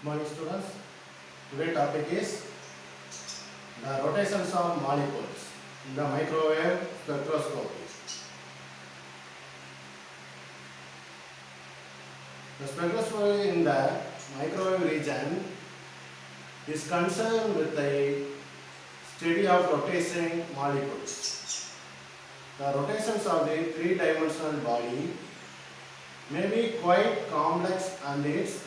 Morning students. Today's topic is the rotations of molecules in the microwave spectroscopy. The spectroscopy in the microwave region is concerned with the study of rotating molecules. The rotations of the three-dimensional body may be quite complex and it's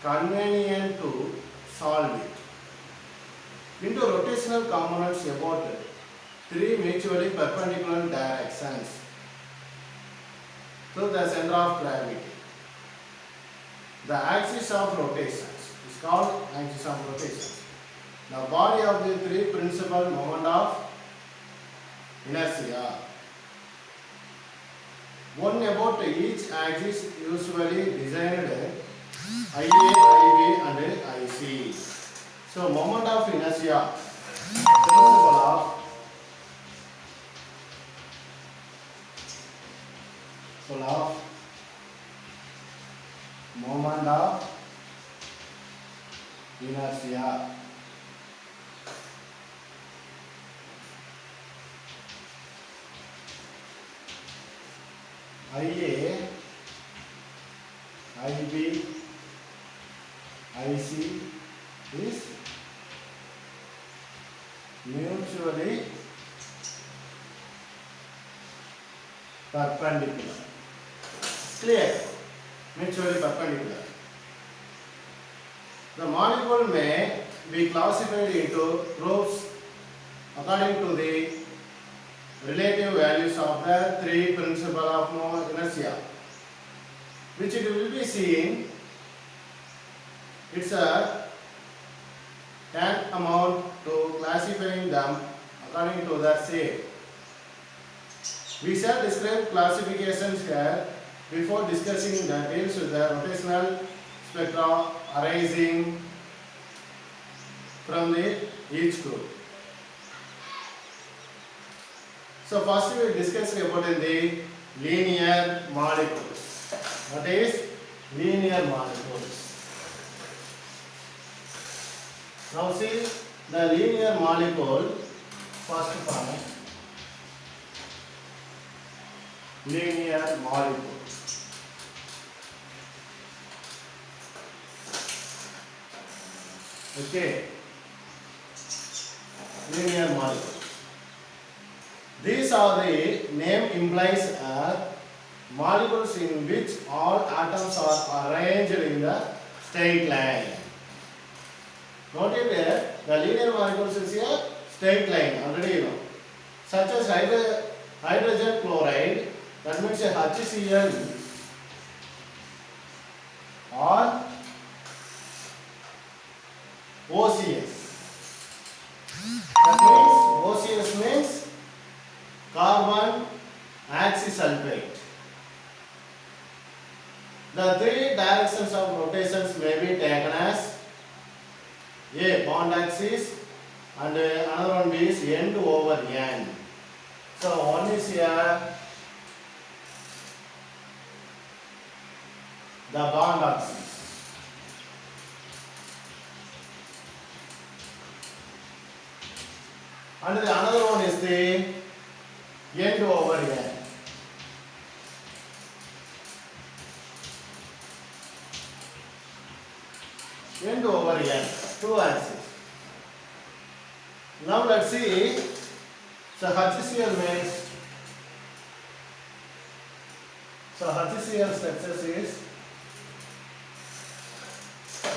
convenient to solve it into rotational components about three mutually perpendicular directions to the center of gravity. The axis of rotations is called axis of rotations. The body of the three principal moment of inertia. One about each axis usually designed IA, IB and IC. So moment of inertia, principle of moment of inertia. IA, IB, IC is mutually perpendicular. Clear? Mutually perpendicular. The molecule may be classified into groups according to the relative values of the three principles of inertia, which it will be seen. It's a tantamount to classifying them according to their shape. We shall describe classifications here before discussing the deals with the rotational spectra arising from each group. So first we discuss about the linear molecules. What is linear molecules? Now see the linear molecule, first point, linear molecule. Okay, linear molecule. These are the name implies molecules in which all atoms are arranged in the straight line. Note here, the linear molecules is a straight line, already you know. Such as hydrogen chloride, that means a HCl or OCS. That means OCS means carbon oxysulfate. The three directions of rotations may be taken as A, bond axis, and another one is end over end. So one is here the bond axis, and the another one is the end over end. End over end, two axes. Now let's see. So HCl means, so HCl structures is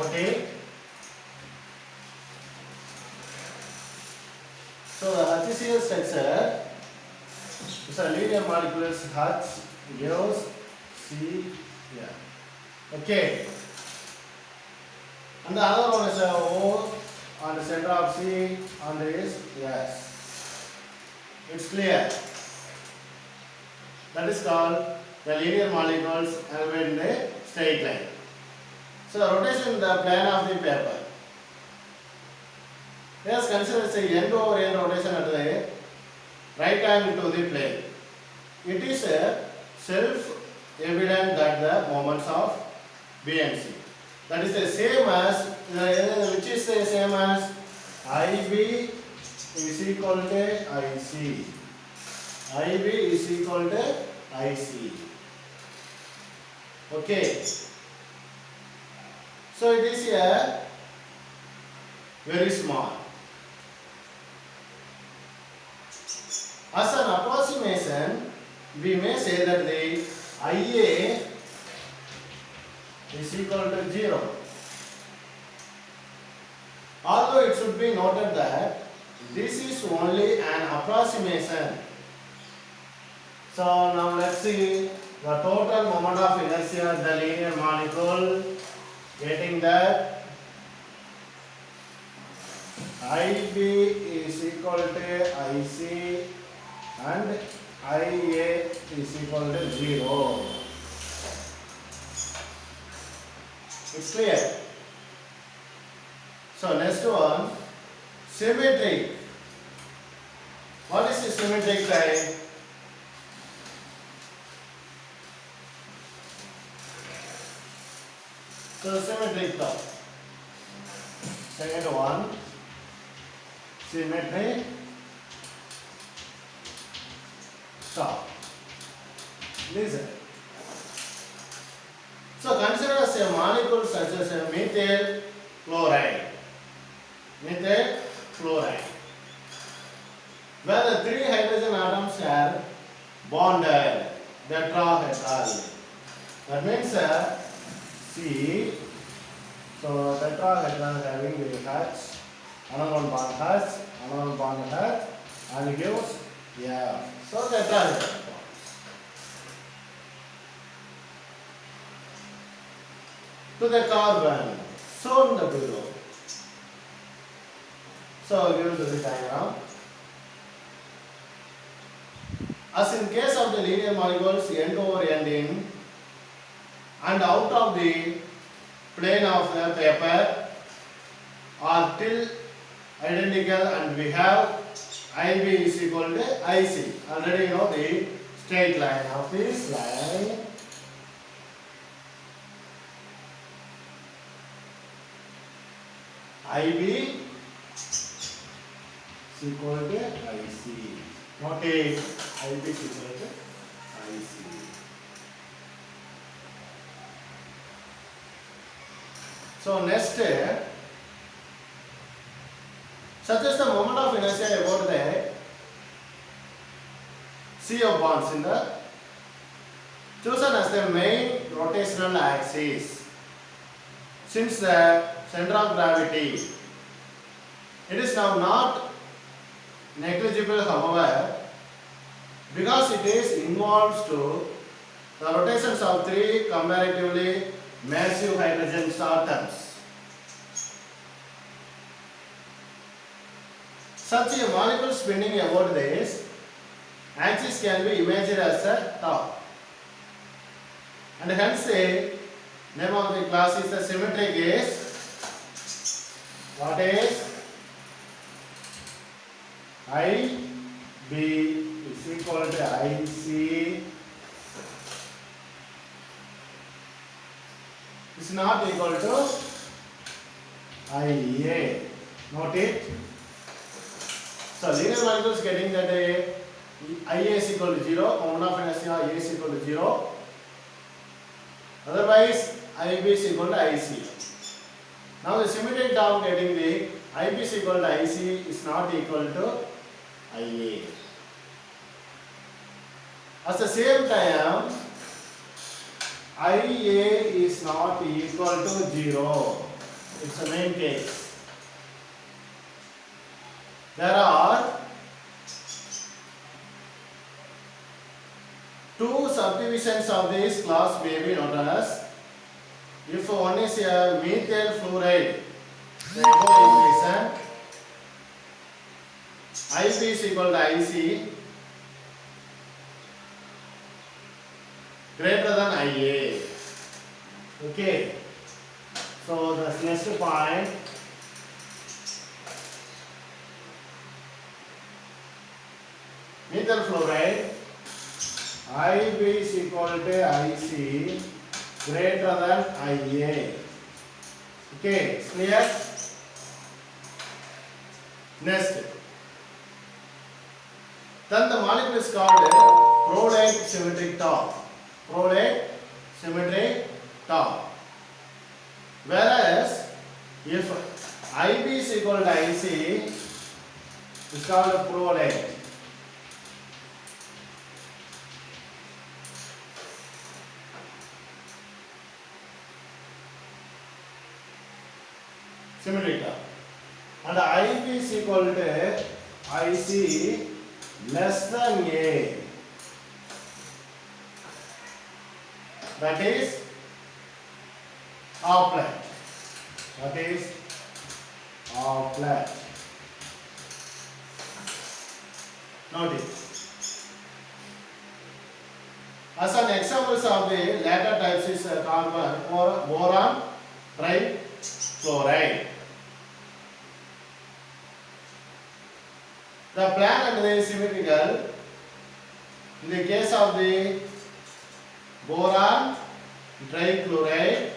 OT. So the HCl structure is a linear molecules H gives C here. Okay. And the other one is a O on the center of C and is S. It's clear. That is called the linear molecules in the straight line. So rotation in the plane of the paper. Let us consider say end over end rotation at the right angle to the plane. It is self-evident that the moments of B and C. That is the same as which is the same as IB is equal to IC. IB is equal to IC. Okay. So it is a very small. As an approximation, we may say that the IA is equal to 0. Although it should be noted that this is only an approximation. So now let's see the total moment of inertia of the linear molecule, getting that IB is equal to IC and IA is equal to 0. It's clear. So next one, symmetric. What is the symmetric type? So symmetric type. Second one, symmetric stop. Listen. So consider as a molecule such as a methyl chloride. Methyl chloride, where the 3 hydrogen atoms are bonded, tetrahedral. That means C. So tetrahedral having the H, another one bond H, another one bond H, and it gives F. So tetrahedral. To the carbon shown below. So give to the diagram. As in case of the linear molecules, end over end in and out of the plane of the paper are till identical, and we have IB is equal to IC. Already you know the straight line of this line. IB is equal to IC. Not a IB is equal to IC. So next, such as the moment of inertia about the CO bonds in the chosen as the main rotational axis. Since the center of gravity, it is now not negligible, however, because it is involves to the rotations of 3 comparatively massive hydrogen atoms. Such a molecule spinning about this axis can be imagined as a top, and hence the name of the class is the symmetric is what is IB is equal to IC is not equal to IA. Note it. So linear molecules getting that IA is equal to 0, moment of inertia IA is equal to 0. Otherwise IB is equal to IC. Now the symmetric term getting the IB is equal to IC is not equal to IA. At the same time, IA is not equal to 0. It's the main case. There are 2 subdivisions of this class may be known as. If one is a methyl fluoride, the equation IB is equal to IC greater than IA. Okay. So the next point, methyl fluoride, IB is equal to IC greater than IA. Okay, clear? Next. Then the molecule is called proline symmetric top. Proline symmetric top. Whereas if IB is equal to IC, it's called a proline. Symmetric top. And IB is equal to IC less than A. That is offline. That is offline. Notice. As an examples of the latter types is carbon or boron trichloride. The plan and the symmetrical. In the case of the boron trichloride,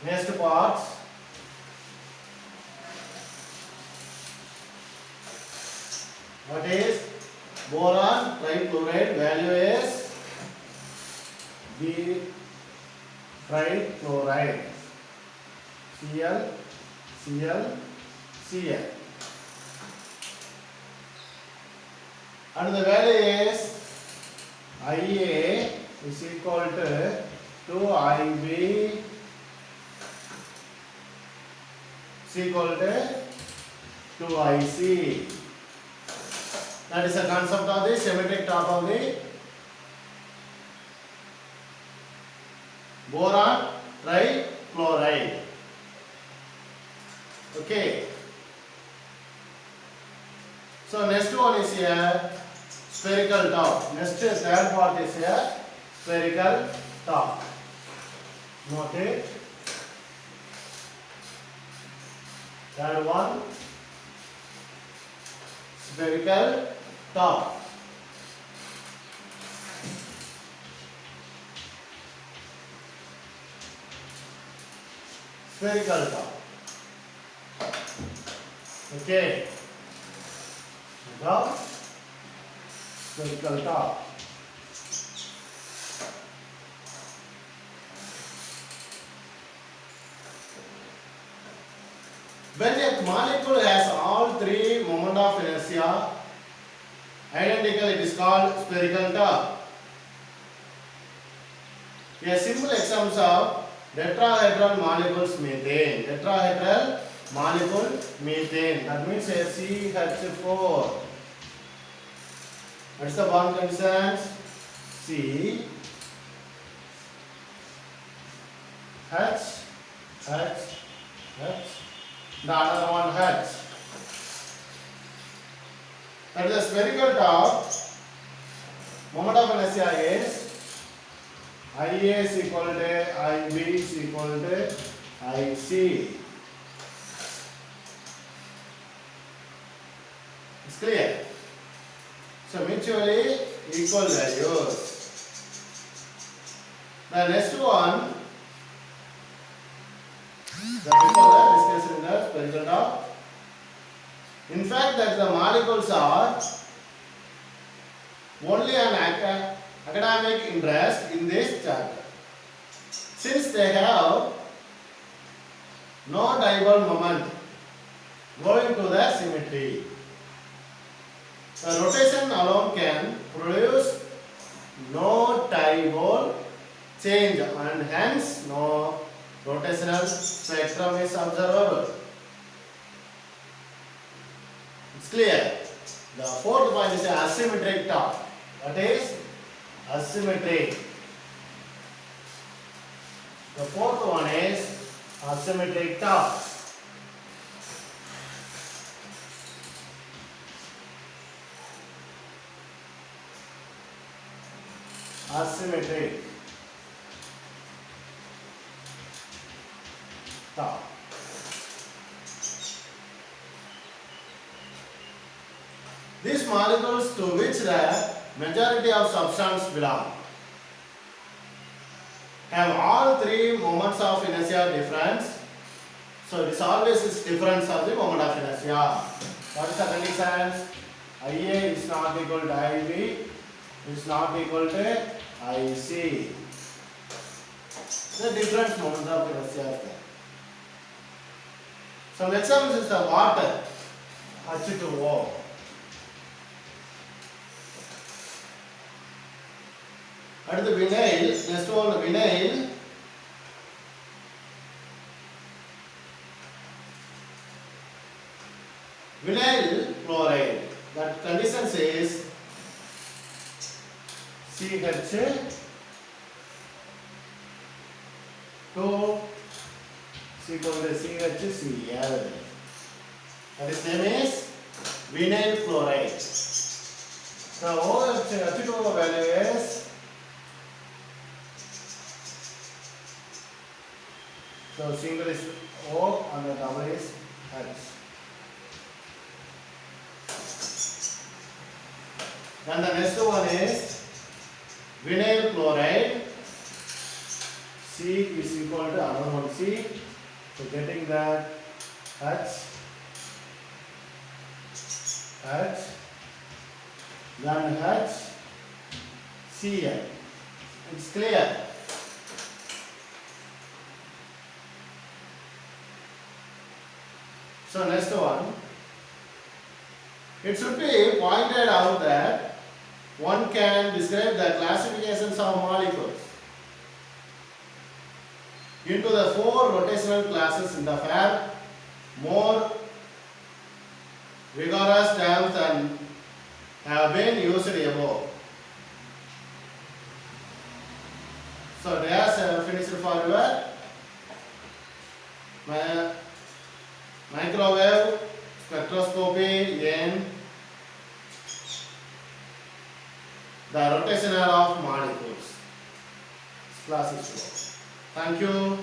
next part, what is boron trichloride? Value is B trichloride, Cl, Cl, Cl. And the value is Ia is equal to 2IB is equal to 2IC. That is the concept of the symmetric top of the boron trichloride. Okay. So next one is here spherical top. Next third part is here spherical top. Note it. Third one spherical top. Spherical top. Okay. Now spherical top. When a molecule has all three moment of inertia identical, it is called spherical top. A simple examples of tetrahedral molecules methane. Tetrahedral molecule methane. That means a CH4. What is the bond conditions? C H H H. The other one H. That is the spherical top. Moment of inertia is Ia is equal to IB is equal to IC. It's clear. So mutually equal values. The next one, the before that discussed in the spherical top. In fact, that the molecules are only an academic interest in this chapter, since they have no dipole moment going to the symmetry. The rotation alone can produce no dipole change and hence no rotational spectrum is observable. It's clear. The fourth point is asymmetric top. What is asymmetric? The fourth one is asymmetric top. Asymmetric top. These molecules to which the majority of substance belong. have all three moments of inertia difference. So it is always is difference of the moment of inertia. What is the conditions? IA is not equal to IB, is not equal to IC. The different moments of inertia is there. Some examples is the water, H2O. At the vinyl, next one vinyl. Vinyl chloride. That condition says CH2 is equal to CHCl. That its name is vinyl chloride. The OH2O value is so single is O and the double is H. And the next one is vinyl chloride. C is equal to another one C. So getting that H, then H, Cl. It's clear. So next one, it should be pointed out that one can describe the classifications of molecules into the four rotational classes in the far more rigorous terms than have been used above. So there's finished for your microwave spectroscopy in the rotational of molecules. Class is over. Thank you.